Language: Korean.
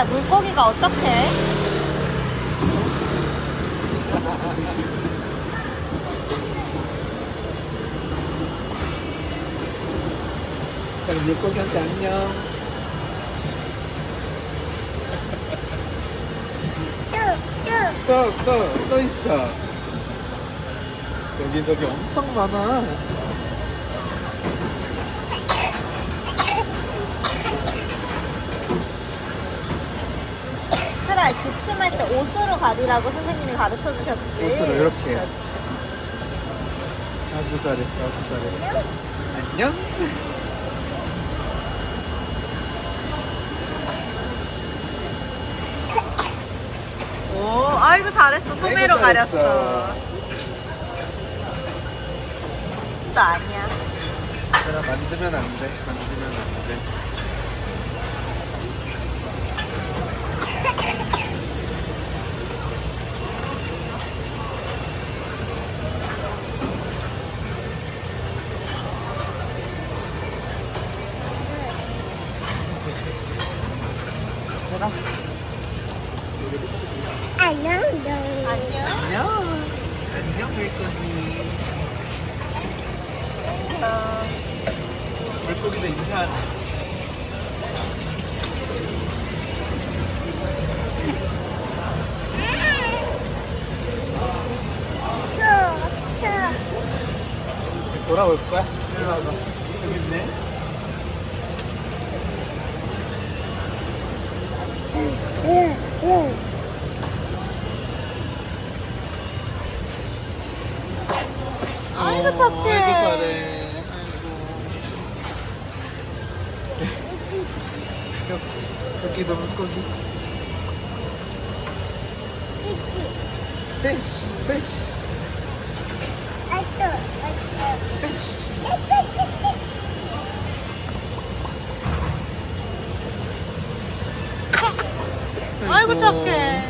하루야, 물고기가 어떡해? 그럼 물고기한테 안녕. 또 있어. 여기 엄청 많아. 하루야, 기침할 때 옷으로 가리라고 선생님이 가르쳐 주셨지. 옷으로 이렇게. 그렇지. 아주 잘했어, 아주 잘했어. 안녕. 오, 아이고 잘했어. 소매로 아이고, 잘했어. 가렸어. 또 아니야. 얘들아, 만지면 안 돼. 만지면 안 돼. 얘들아. 안녕. 안녕. 안녕, 물고기. 물고기도 인사하네. 돌아올 거야? 일로 와봐. 여기 있네. 아이고 착해. 아이고 잘해. 아이고. 여기도 물고기. 피쉬, 피쉬, 피쉬. 아이고 착해.